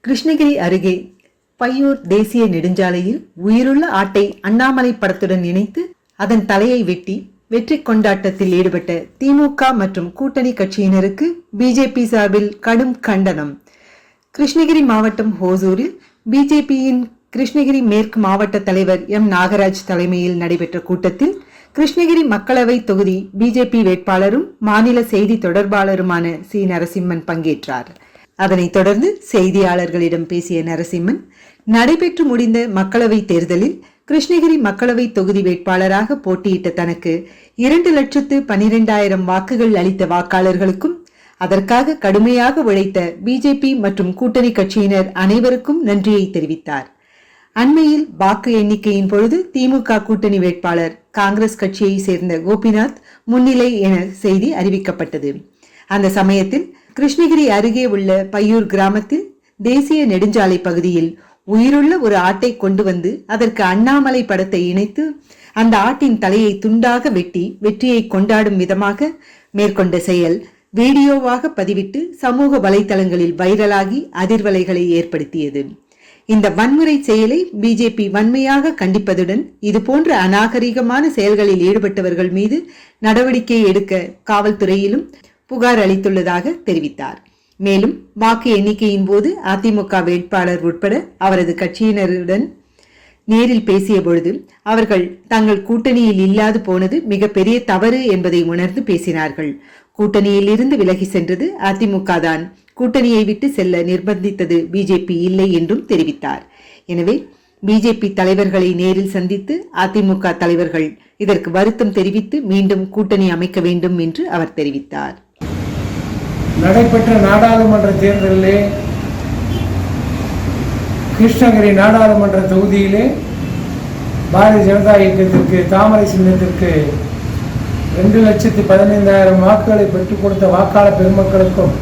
கிருஷ்ணகிரி அருகே பையூர் தேசிய நெடுஞ்சாலையில் உயிருள்ள ஆட்டை அண்ணாமலை படத்துடன் இணைத்து அதன் தலையை வெட்டி வெற்றி கொண்டாட்டத்தில் ஈடுபட்ட திமுக மற்றும் கூட்டணி கட்சியினருக்கு பிஜேபி சார்பில் கடும் கண்டனம். கிருஷ்ணகிரி மாவட்டம் ஹோசூரில் பிஜேபியின் கிருஷ்ணகிரி மேற்கு மாவட்ட தலைவர் எம் நாகராஜ் தலைமையில் நடைபெற்ற கூட்டத்தில் கிருஷ்ணகிரி மக்களவை தொகுதி பிஜேபி வேட்பாளரும் மாநில செய்தி தொடர்பாளருமான சி நரசிம்மன் பங்கேற்றார். அதனைத் தொடர்ந்து செய்தியாளர்களிடம் பேசிய நரசிம்மன், நடைபெற்று முடிந்த மக்களவை தேர்தலில் கிருஷ்ணகிரி மக்களவை தொகுதி வேட்பாளராக போட்டியிட்ட தனக்கு 2,12,000 வாக்குகள் அளித்த வாக்காளர்களுக்கும் அதற்காக கடுமையாக உழைத்த பிஜேபி மற்றும் கூட்டணி கட்சியினர் அனைவருக்கும் நன்றியை தெரிவித்தார். அண்மையில் வாக்கு எண்ணிக்கையின் பொழுது திமுக கூட்டணி வேட்பாளர் காங்கிரஸ் கட்சியை சேர்ந்த கோபிநாத் முன்னிலை என செய்தி அறிவிக்கப்பட்டது. அந்த சமயத்தில் கிருஷ்ணகிரி அருகே உள்ள பையூர் கிராமத்தில் தேசிய நெடுஞ்சாலை பகுதியில் உயிருள்ள ஒரு ஆட்டை கொண்டு வந்து அதற்கு அண்ணாமலை படத்தை இணைத்து அந்த ஆட்டின் தலையை துண்டாக வெட்டி வெற்றியை கொண்டாடும் விதமாக மேற்கொண்ட செயல் வீடியோவாக பதிவிட்டு சமூக வலைதளங்களில் வைரலாகி அதிர்வலைகளை ஏற்படுத்தியது. இந்த வன்முறை செயலை பிஜேபி வன்மையாக கண்டிப்பதுடன் இதுபோன்ற அநாகரிகமான செயல்களில் ஈடுபட்டவர்கள் மீது நடவடிக்கை எடுக்க காவல்துறையிலும் புகார் அளித்துள்ளதாக தெரிவித்தார். மேலும் வாக்கு எண்ணிக்கையின் போது அதிமுக வேட்பாளர் உட்பட அவரது கட்சியினருடன் நேரில் பேசிய பொழுது அவர்கள் தங்கள் கூட்டணியில் இல்லாது போனது மிகப்பெரிய தவறு என்பதை உணர்ந்து பேசினார்கள். கூட்டணியில் இருந்து விலகி சென்றது அதிமுக தான், கூட்டணியை விட்டு செல்ல நிர்பந்தித்தது பிஜேபி இல்லை என்றும் தெரிவித்தார். எனவே பிஜேபி தலைவர்களை நேரில் சந்தித்து அதிமுக தலைவர்கள் இதற்கு வருத்தம் தெரிவித்து மீண்டும் கூட்டணி அமைக்க வேண்டும் என்று அவர் தெரிவித்தார். நடைபெற்ற நாடாளுமன்ற தேர்தலிலே கிருஷ்ணகிரி நாடாளுமன்ற தொகுதியிலே பாரதிய ஜனதா இயக்கத்திற்கு தாமரை சின்னத்திற்கு 2,15,000 வாக்குகளை பெற்றுக் கொடுத்த வாக்காளர் பெருமக்களுக்கும்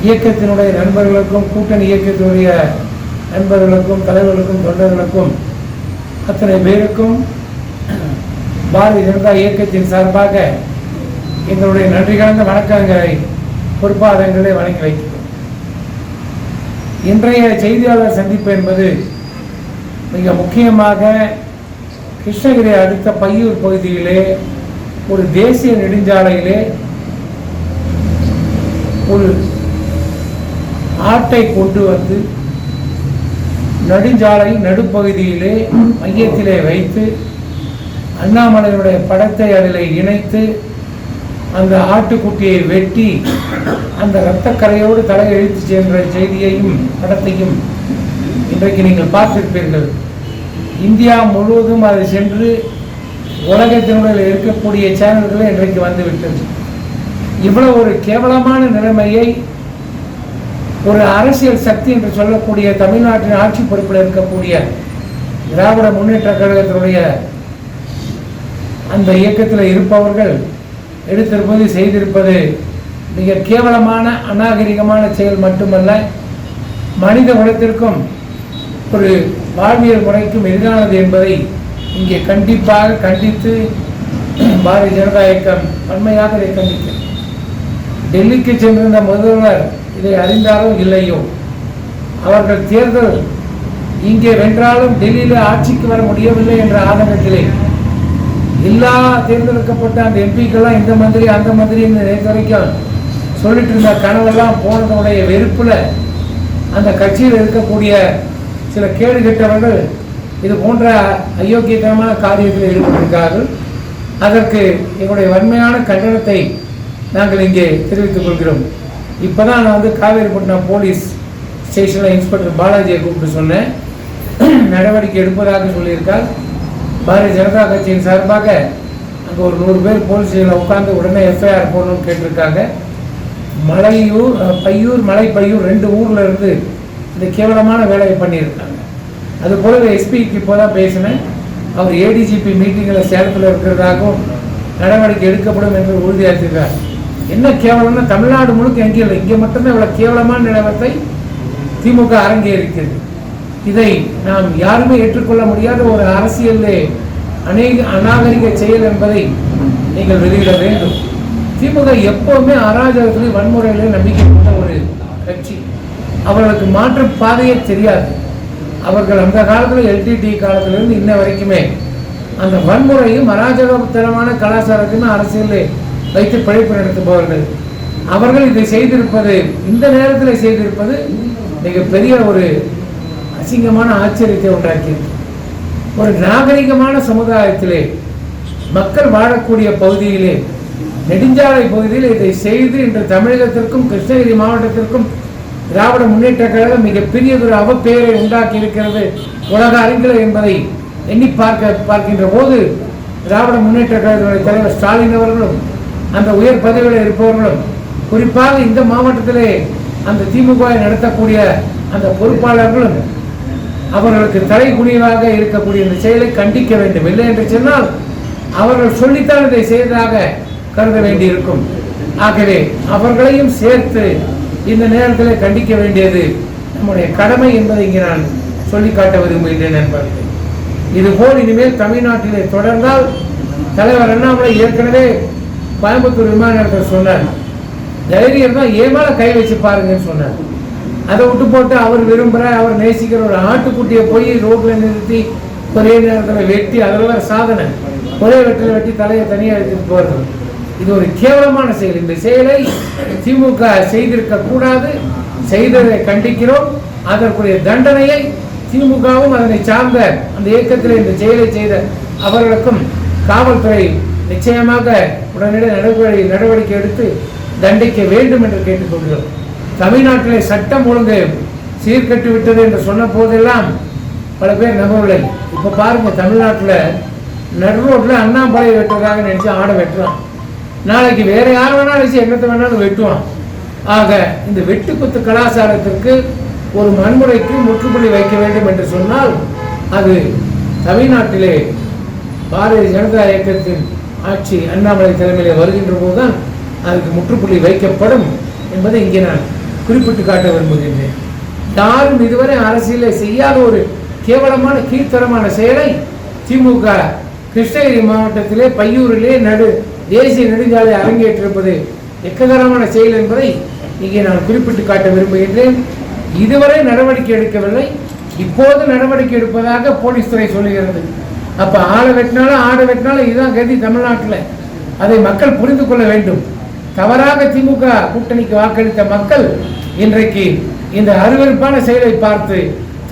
இயக்கத்தினுடைய நண்பர்களுக்கும் கூட்டணி இயக்கத்தினுடைய நண்பர்களுக்கும் தலைவர்களுக்கும் தொண்டர்களுக்கும் அத்தனை பேருக்கும் பாரதிய ஜனதா இயக்கத்தின் சார்பாக எங்களுடைய நன்றி கலந்த வணக்கங்களை பொறுப்பாதங்களை வணங்கி வைக்கிறோம். இன்றைய செய்தியாளர் சந்திப்பு என்பது மிக முக்கியமாக கிருஷ்ணகிரி அடுத்த பையூர் பகுதியிலே ஒரு தேசிய நெடுஞ்சாலையிலே ஒரு ஆட்டை கொண்டு வந்து நெடுஞ்சாலை நடுப்பகுதியிலே மையத்திலே வைத்து அண்ணாமலையுடைய படத்தை அதில் இணைத்து அந்த ஆட்டுக்குட்டியை வெட்டி அந்த இரத்தக்கரையோடு தலை எழுத்து சென்ற செய்தியையும் படத்தையும் இன்றைக்கு நீங்கள் பார்த்திருப்பீர்கள். இந்தியா முழுவதும் அது சென்று உலகத்தினுடைய இருக்கக்கூடிய சேனல்களை இன்றைக்கு வந்துவிட்டது. இவ்வளவு ஒரு கேவலமான நிலைமையை ஒரு அரசியல் சக்தி என்று சொல்லக்கூடிய தமிழ்நாட்டின் ஆட்சி பொறுப்பில் இருக்கக்கூடிய திராவிட முன்னேற்ற கழகத்தினுடைய அந்த இயக்கத்தில் இருப்பவர்கள் எடுத்திருப்பது செய்திருப்பது மிக கேவலமான அநாகரிகமான செயல் மட்டுமல்ல, மனித குலத்திற்கும் ஒரு வாழ்வியல் முறைக்கும் எதிரானது என்பதை இங்கே கண்டிப்பாக கண்டித்து பாரதிய ஜனதா இயக்கம் வன்மையாக இதை கண்டிக்கிறது. டெல்லிக்கு சென்றிருந்த முதல்வர் இதை அறிந்தாரோ இல்லையோ, அவர்கள் தேர்தல் இங்கே வென்றாலும் டெல்லியில் ஆட்சிக்கு வர முடியவில்லை என்ற ஆதங்கத்திலே எல்லா தேர்ந்தெடுக்கப்பட்ட அந்த எம்பிக்கெல்லாம் இந்த மந்திரி அந்த மந்திரி நேற்று வரைக்கும் சொல்லிட்டு இருந்த கனவெல்லாம் போனதனுடைய வெறுப்பில் அந்த கட்சியில் இருக்கக்கூடிய சில கேடு கெட்டவர்கள் இது போன்ற அயோக்கியத்தனமான காரியத்தில் ஈடுபட்டிருக்கிறார்கள். அதற்கு எங்களுடைய வன்மையான கண்டனத்தை நாங்கள் இங்கே தெரிவித்துக் கொள்கிறோம். இப்போ தான் நான் காவேரிப்பட்டினம் போலீஸ் ஸ்டேஷனில் இன்ஸ்பெக்டர் பாலாஜியை கூப்பிட்டு சொன்னேன், நடவடிக்கை எடுப்பதாக சொல்லியிருக்கார். பாரதிய ஜனதா கட்சியின் சார்பாக அங்கே ஒரு 100 பேர் போலீஸ் ஸ்டேஷனில் உட்காந்து உடனே எஃப்ஐஆர் போடணும்னு கேட்டிருக்காங்க. பையூர் மலை பையூர் 2 ஊரில் இருந்து இந்த கேவலமான வேலையை பண்ணியிருக்காங்க. அது போலவே எஸ்பிக்கு இப்போ தான் பேசினேன், அவர் ஏடிஜிபி மீட்டிங்கில் சேலத்தில் இருக்கிறதாகவும் நடவடிக்கை எடுக்கப்படும் என்று உறுதியாற்றிருக்கார். என்ன கேவலம்னா தமிழ்நாடு முழுக்க எங்கே இல்லை, இங்கே மட்டும்தான் இவ்வளோ கேவலமான நிலைமத்தை திமுக அரங்கேறிக்கிறது. இதை நாம் யாருமே ஏற்றுக்கொள்ள முடியாத ஒரு அரசியலே அநாகரிக செயல் என்பதை நீங்கள் வெளியிட வேண்டும். திமுக எப்பவுமே அராஜகத்திலே வன்முறையிலே நம்பிக்கை கொண்ட ஒரு கட்சி. அவர்களுக்கு மாற்று பாதையே தெரியாது. அவர்கள் அந்த காலத்தில் எல்டிடி காலத்திலிருந்து இன்ன வரைக்குமே அந்த வன்முறையும் அராஜகத்தனமான கலாச்சாரத்தையும் அரசியலில் வைத்து பிழைப்பு நடத்துபவர்கள். அவர்கள் இதை செய்திருப்பது, இந்த நேரத்தில் செய்திருப்பது மிகப்பெரிய ஒரு அசிங்கமான ஆச்சரியத்தை உண்டாக்கியது. ஒரு நாகரிகமான சமுதாயத்திலே மக்கள் வாழக்கூடிய பகுதியிலே, நெடுஞ்சாலை பகுதியில் இதை செய்து இன்று தமிழகத்திற்கும் கிருஷ்ணகிரி மாவட்டத்திற்கும் திராவிட முன்னேற்ற கழகம் மிகப்பெரியதொரு அவப்பெயரை உண்டாக்கி இருக்கிறது உலக அரங்கில் என்பதை எண்ணி பார்க்கின்ற போது திராவிட முன்னேற்ற கழகத்துடைய தலைவர் ஸ்டாலின் அவர்களும் அந்த உயர் பதவியில் இருப்பவர்களும், குறிப்பாக இந்த மாவட்டத்திலே அந்த திமுகவை நடத்தக்கூடிய அந்த பொறுப்பாளர்களும் அவர்களுக்கு தலைகுனிவாக இருக்கக்கூடிய இந்த செயலை கண்டிக்க வேண்டும். இல்லை என்று சொன்னால் அவர்கள் சொல்லித்தான் இதை செய்ததாக கருத வேண்டியிருக்கும். ஆகவே அவர்களையும் சேர்த்து இந்த நேரத்தில் கண்டிக்க வேண்டியது நம்முடைய கடமை என்பதை இங்கே நான் சொல்லிக்காட்ட விரும்புகின்றேன் நண்பர்களே. இதுபோல் இனிமேல் தமிழ்நாட்டிலே தொடர்ந்தால், தலைவர் அண்ணாமலை ஏற்கனவே கோயம்புத்தூர் விமான நிலையத்தில் சொன்னார், தைரியம் தான் ஏமால கை வச்சு பாருங்கன்னு சொன்னார். அதை விட்டு போட்டு அவர் விரும்புகிற, அவர் நேசிக்கிற ஒரு ஆட்டுக்குட்டியை போய் ரோட்டில் நிறுத்தி ஒரே நேரத்தில் வெட்டி, அதில் சாதனை ஒரே வெட்டில் வெட்டி தலையை தனியாக எடுத்துட்டு போகிறது. இது ஒரு கேவலமான செயல். இந்த செயலை திமுக செய்திருக்க கூடாது. செய்ததை கண்டிக்கிறோம். அதற்குரிய தண்டனையை திமுகவும் அதனை சார்ந்த அந்த இயக்கத்தில் இந்த செயலை செய்த அவர்களுக்கும் காவல்துறை நிச்சயமாக உடனடி நடவடிக்கை எடுத்து தண்டிக்க வேண்டும் என்று கேட்டுக்கொள்கிறோம். தமிழ்நாட்டிலே சட்டம் ஒழுங்கு சீர்கட்டு விட்டது என்று சொன்ன போதெல்லாம் பல பேர் நம்பவில்லை. இப்போ பாருங்க, தமிழ்நாட்டில் நடுரோட்டில் அண்ணாமலை வெட்டுறதாக நினைச்சு ஆடை வெட்டுறான். நாளைக்கு வேற யார் வேணாலும் வச்சு எங்கத்தை வேணாலும் வெட்டுவான். ஆக இந்த வெட்டுக்குத்து கலாச்சாரத்திற்கு, ஒரு வன்முறைக்கு முற்றுப்புள்ளி வைக்க வேண்டும் என்று சொன்னால் அது தமிழ்நாட்டிலே பாரதிய ஜனதா இயக்கத்தின் ஆட்சி அண்ணாமலை தலைமையில் வருகின்ற போதுதான் அதுக்கு முற்றுப்புள்ளி வைக்கப்படும் என்பதை இங்கே நான் குறிப்பிட்டு காட்ட விரும்புகின்றேன். யாரும் இதுவரை அரசியலை செய்யாத ஒரு கேவலமான கீழ்த்தரமான செயலை திமுக கிருஷ்ணகிரி மாவட்டத்திலே பையூரிலே தேசிய நெடுஞ்சாலை அரங்கேற்றிருப்பது எக்ககரமான செயல் என்பதை இங்கே நான் குறிப்பிட்டு காட்ட விரும்புகின்றேன். இதுவரை நடவடிக்கை எடுக்கவில்லை, இப்போது நடவடிக்கை எடுப்பதாக போலீஸ் துறை சொல்லுகிறது. அப்ப ஆளை வெட்டினாலும் ஆடை வெட்டினாலும் இதுதான் கதி தமிழ்நாட்டில். அதை மக்கள் புரிந்து கொள்ள வேண்டும். தவறாக திமுக கூட்டணிக்கு வாக்களித்த மக்கள் இன்றைக்கு இந்த அருவருப்பான செயலை பார்த்து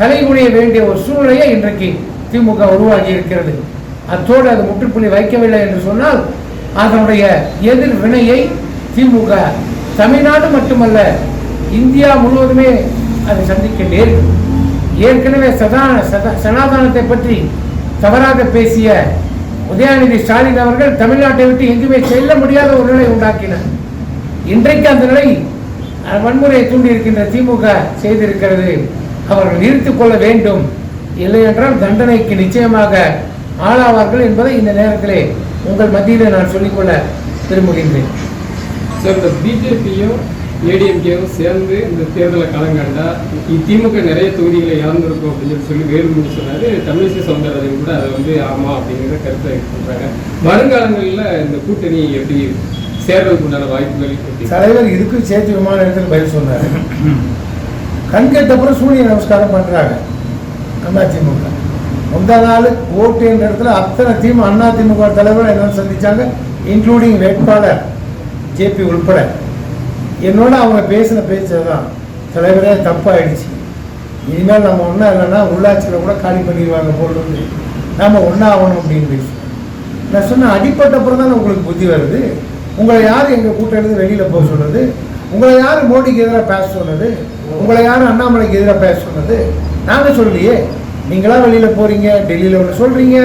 தலைகுனிய வேண்டிய ஒரு சூழ்நிலையை இன்றைக்கு திமுக உருவாகி இருக்கிறது. அத்தோடு அது முற்றுப்புள்ளி வைக்கவில்லை என்று சொன்னால் அதனுடைய எதிர் வினையை திமுக தமிழ்நாடு மட்டுமல்ல இந்தியா முழுவதுமே அதை சந்திக்க நேரும். ஏற்கனவே சனாதனத்தை பற்றி தவறாக பேசிய உதயநிதி ஸ்டாலின் அவர்கள் தமிழ்நாட்டை விட்டு எங்குமே செல்ல முடியாத ஒரு நிலை உண்டாக்கினார். இன்றைக்கு அந்த நிலை வன்முறையை தூண்டியிருக்கின்ற திமுக செய்திருக்கிறது. அவர்கள் நிறுத்திக் கொள்ள வேண்டும், இல்லை என்றால் தண்டனைக்கு நிச்சயமாக ஆளாவார்கள் என்பதை இந்த நேரத்திலே உங்கள் மத்தியில் நான் சொல்லிக்கொள்ள விரும்புகின்றேன். சார், இந்த பிஜேபியும் ஏடிஎம்கேவும் சேர்ந்து இந்த தேர்தலை களங்கண்டா திமுக நிறைய தொகுதிகளை இழந்திருக்கும் அப்படின்னு சொல்லி வேலுமணி சொன்னாரு. தமிழிசை சவுந்தரராஜன் கூட அதை வந்து ஆமா அப்படிங்கிற கருத்தை சொல்றாங்க. வருங்காலங்களில் இந்த கூட்டணி எப்படி சேர்றதுக்கு உண்டான வாய்ப்புகள்? தலைவர் இதுக்கும் சேர்த்து விமான நிலையத்தில் பதில் சொன்னார். கண்கெட்டப்புறம் சூரிய நமஸ்காரம் பண்றாங்க அதிமுக. முந்தா நாள் ஓட்டு என்ற இடத்துல அத்தனை அதிமுக தலைவர் என்ன சந்திச்சாங்க, இன்க்ளூடிங் வேட்பாளர் ஜேபி உள்பட. என்னோட அவங்க பேசின பேச்சதான் தலைவரே தப்பாயிடுச்சு, இனிமேல் நம்ம ஒன்றா இல்லைன்னா உள்ளாட்சியில் கூட காலி பண்ணிடுவாங்க போடுறது, நாம் ஒன்றா ஆகணும் அப்படின்னு பேசுவோம். நான் சொன்னேன், அடிப்பட்டப்புறம் தான் உங்களுக்கு புத்தி வருது. உங்களை யார் எங்கள் கூட்டணி வெளியில் போக சொன்னது? உங்களை யார் மோடிக்கு எதிராக பேச சொன்னது? உங்களை யார் அண்ணாமலைக்கு எதிராக பேச சொன்னது? நாங்கள் சொல்லலையே. நீங்களாம் வெளியில் போகிறீங்க, டெல்லியில் ஒன்று சொல்கிறீங்க,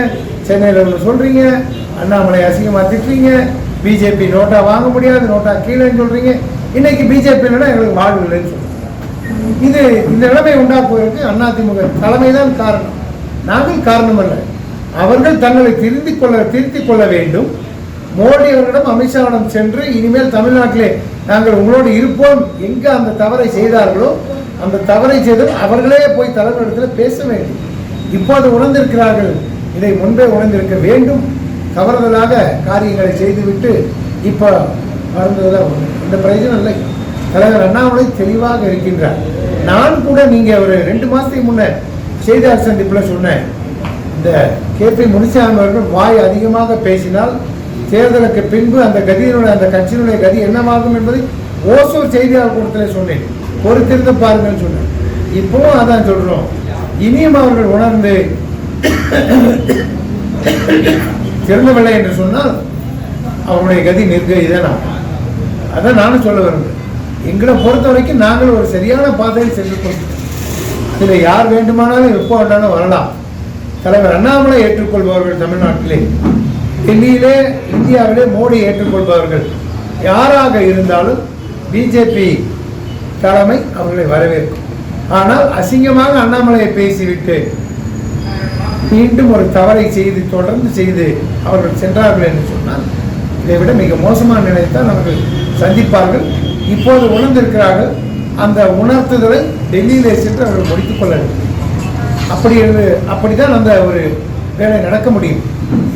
சென்னையில் ஒன்று சொல்கிறீங்க, அண்ணாமலை அசிங்கமாக திட்டுறீங்க, பிஜேபி நோட்டா வாங்க முடியாது, நோட்டா கீழேன்னு சொல்கிறீங்க. இன்னைக்கு பிஜேபி இல்லைன்னா எங்களுக்கு வாழ்வு இல்லைன்னு சொல்கிறீங்க. இது இந்த நிலைமை உண்டாக்குவதற்கு அதிமுக தலைமை தான் காரணம், நாங்கள் காரணம் அல்ல. அவர்கள் தங்களை திருத்திக் கொள்ள வேண்டும். மோடி அவர்களிடம், அமித்ஷாவிடம் சென்று இனிமேல் தமிழ்நாட்டிலே நாங்கள் உங்களோடு இருப்போம், எங்கே அந்த தவறை செய்தார்களோ அந்த தவறை செய்து அவர்களே போய் தலைவரிடத்தில் பேச வேண்டும். இப்போது உணர்ந்திருக்கிறார்கள், இதை முன்பே உணர்ந்திருக்க வேண்டும். தவறுதலாக காரியங்களை செய்துவிட்டு இப்போ மறந்ததில் இந்த பிரயோஜனம் இல்லை. தலைவர் அண்ணாமலை தெளிவாக இருக்கின்றார். நான் கூட நீங்க ஒரு 2 மாசத்துக்கு முன்ன செய்தியாளர் சந்திப்பில் சொன்னேன், இந்த KP முனிசாமி அவர்கள் வாய் அதிகமாக பேசினால் தேர்தலுக்கு பின்பு அந்த கதியினுடைய அந்த கட்சியினுடைய கதி என்னவாகும் என்பதை ஓசூர் செய்தியாளர் கூட்டத்தில் சொன்னேன், பொறுத்திருந்து பாருங்கள் சொன்னேன். இப்பவும் அதான் சொல்றோம். இனியும் அவர்கள் உணர்ந்து திறந்தவில்லை என்று சொன்னால் அவருடைய கதி நிர்கதிதான். அதான் நானும் சொல்ல விரும்புகிறேன். எங்களை பொறுத்த வரைக்கும் நாங்கள் ஒரு சரியான பாதையில் சென்று கொண்டோம். இதில் யார் வேண்டுமானாலும் எப்போ வேண்டாலும் வரலாம். தலைவர் அண்ணாமலை ஏற்றுக்கொள்பவர்கள் தமிழ்நாட்டிலே, டெல்லியிலே, இந்தியாவிலே மோடி ஏற்றுக்கொள்பவர்கள் யாராக இருந்தாலும் பிஜேபி தலைமை அவர்களை வரவேற்கும். ஆனால் அசிங்கமாக அண்ணாமலையை பேசிவிட்டு மீண்டும் ஒரு தவறை செய்து தொடர்ந்து செய்து அவர்கள் சென்றார்கள் என்று சொன்னால் இதை விட மிக மோசமான நிலையத்தான் அவர்கள் சந்திப்பார்கள். இப்போது உணர்ந்திருக்கிறார்கள். அந்த உணர்த்துதலை டெல்லியிலே சென்று அவர்கள் முடித்துக் கொள்ள வேண்டும். அப்படிதான் அந்த ஒரு வேலை நடக்க முடியும்.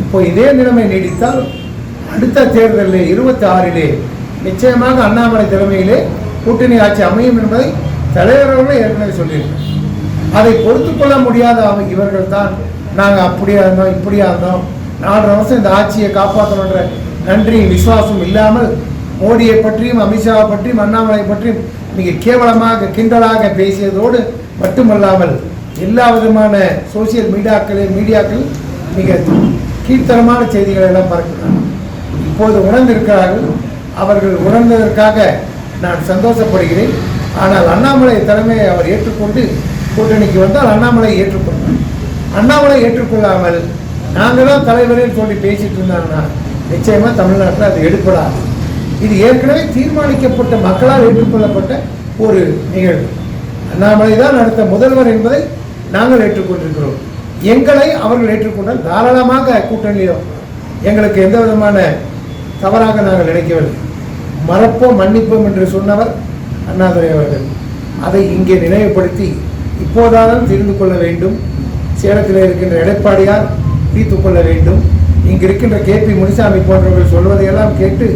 இப்போ இதே நிலைமை நீடித்தால் அடுத்த தேர்தலில் 26 நிச்சயமாக அண்ணாமலை தலைமையிலே கூட்டணி ஆட்சி அமையும் என்பதை தலைவர்களே ஏற்கனவே சொல்லியிருக்கிறார். அதை பொறுத்து கொள்ள முடியாத இவர்கள் தான் நாங்கள் அப்படியா இருந்தோம் இப்படியா இருந்தோம் 4 வருஷம் இந்த ஆட்சியை காப்பாற்றணுன்ற நன்றி விசுவாசம் இல்லாமல் மோடியை பற்றியும் அமித்ஷாவை பற்றியும் அண்ணாமலை பற்றியும் மிக கேவலமாக கிண்டலாக பேசியதோடு மட்டுமல்லாமல் எல்லா விதமான சோசியல் மீடியாக்கள் மிக கீழ்த்தரமான செய்திகளை எல்லாம் பறக்கிறார்கள். இப்போது உணர்ந்திருக்கிறார்கள். அவர்கள் உணர்ந்ததற்காக நான் சந்தோஷப்படுகிறேன். ஆனால் அண்ணாமலை தலைமையை அவர் ஏற்றுக்கொண்டு கூட்டணிக்கு வந்தால் அண்ணாமலை ஏற்றுக்கொண்டார். அண்ணாமலை ஏற்றுக்கொள்ளாமல் நாங்கள் தான் தலைவரேன்னு சொல்லி பேசிட்டு இருந்தாங்கன்னா நிச்சயமாக தமிழ்நாட்டில் அது எடுப்படாது. இது ஏற்கனவே தீர்மானிக்கப்பட்ட மக்களால் ஏற்றுக்கொள்ளப்பட்ட ஒரு நிகழ்வு. அண்ணாமலை தான் அடுத்த முதல்வர் என்பதை நாங்கள் ஏற்றுக்கொண்டிருக்கிறோம். எங்களை அவர்கள் ஏற்றுக்கொண்டால் தாராளமாக கூட்டணியோ எங்களுக்கு எந்த விதமான தவறாக நாங்கள் நினைக்கவில்லை. மறப்போம் மன்னிப்போம் என்று சொன்னவர் அண்ணாதுரை அவர்கள். அதை இங்கே நினைவுபடுத்தி இப்போதாலும் தெரிந்து கொள்ள வேண்டும். சேலத்தில் இருக்கின்ற எடப்பாடியார் தீர்த்து கொள்ள வேண்டும். இங்கு இருக்கின்ற KP முனிசாமி போன்றவர்கள் சொல்வதையெல்லாம் கேட்டு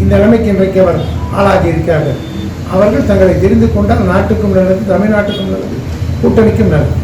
இந்த நிலைமைக்கு இன்றைக்கு அவர் ஆளாகி இருக்கிறார்கள். அவர்கள் தங்களை தெரிந்து கொண்டால் நாட்டுக்கும் நல்லது, தமிழ்நாட்டுக்கும் நல்லது, கூட்டணிக்கும் நல்லது.